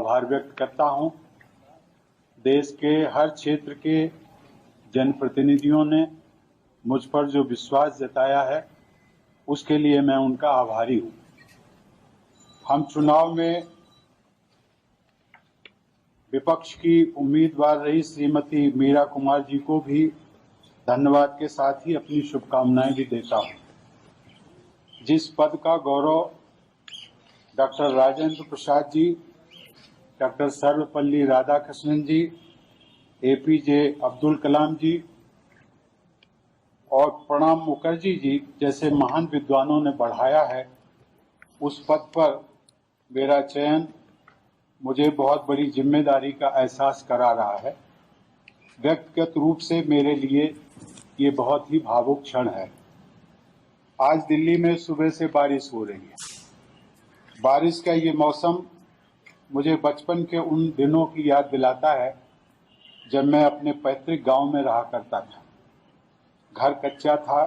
आभार व्यक्त करता हूं। देश के हर क्षेत्र के जनप्रतिनिधियों ने मुझ पर जो विश्वास जताया है उसके लिए मैं उनका आभारी हूं। हम चुनाव में विपक्ष की उम्मीदवार रही श्रीमती मीरा कुमार जी को भी धन्यवाद के साथ ही अपनी शुभकामनाएं भी देता हूं। जिस पद का गौरव डॉक्टर राजेंद्र प्रसाद जी, डॉक्टर सर्वपल्ली राधाकृष्णन जी, एपीजे अब्दुल कलाम जी और प्रणब मुखर्जी जी जैसे महान विद्वानों ने बढ़ाया है, उस पद पर मेरा चयन मुझे बहुत बड़ी जिम्मेदारी का एहसास करा रहा है। व्यक्तिगत रूप से मेरे लिए ये बहुत ही भावुक क्षण है। आज दिल्ली में सुबह से बारिश हो रही है। बारिश का ये मौसम मुझे बचपन के उन दिनों की याद दिलाता है जब मैं अपने पैतृक गांव में रहा करता था। घर कच्चा था,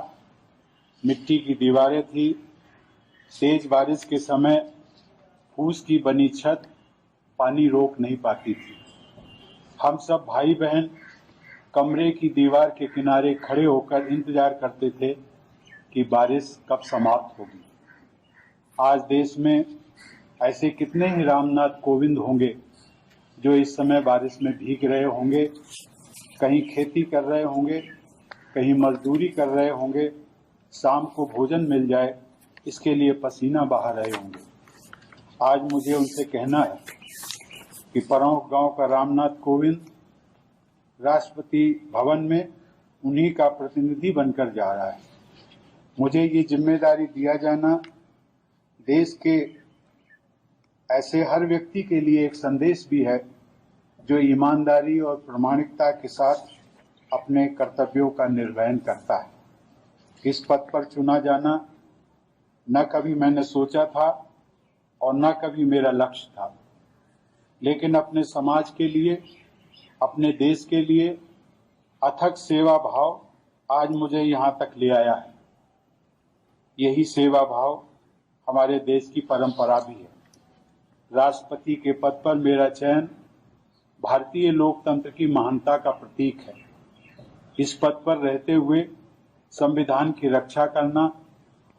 मिट्टी की दीवारें थी। तेज बारिश के समय फूस की बनी छत पानी रोक नहीं पाती थी। हम सब भाई बहन कमरे की दीवार के किनारे खड़े होकर इंतजार करते थे कि बारिश कब समाप्त होगी। आज देश में ऐसे कितने ही रामनाथ कोविंद होंगे जो इस समय बारिश में भीग रहे होंगे, कहीं खेती कर रहे होंगे, कहीं मजदूरी कर रहे होंगे, शाम को भोजन मिल जाए इसके लिए पसीना बहा रहे होंगे। आज मुझे उनसे कहना है कि परौंख गांव का रामनाथ कोविंद राष्ट्रपति भवन में उन्हीं का प्रतिनिधि बनकर जा रहा है। मुझे ये जिम्मेदारी दिया जाना देश के ऐसे हर व्यक्ति के लिए एक संदेश भी है जो ईमानदारी और प्रामाणिकता के साथ अपने कर्तव्यों का निर्वहन करता है। इस पद पर चुना जाना न कभी मैंने सोचा था और न कभी मेरा लक्ष्य था, लेकिन अपने समाज के लिए, अपने देश के लिए अथक सेवा भाव आज मुझे यहाँ तक ले आया है। यही सेवा भाव हमारे देश की परंपरा भी है। राष्ट्रपति के पद पर मेरा चयन भारतीय लोकतंत्र की महानता का प्रतीक है। इस पद पर रहते हुए संविधान की रक्षा करना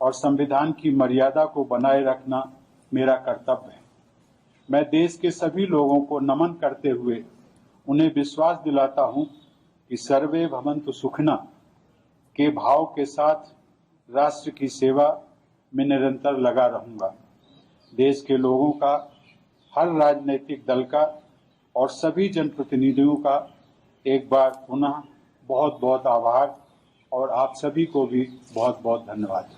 और संविधान की मर्यादा को बनाए रखना मेरा कर्तव्य है। मैं देश के सभी लोगों को नमन करते हुए उन्हें विश्वास दिलाता हूं कि सर्वे भवन्तु सुखिनः के भाव के साथ राष्ट्र की सेवा में निरंतर लगा रहूंगा। देश के लोगों का, हर राजनीतिक दल का और सभी जनप्रतिनिधियों का एक बार पुनः बहुत बहुत आभार और आप सभी को भी बहुत बहुत धन्यवाद।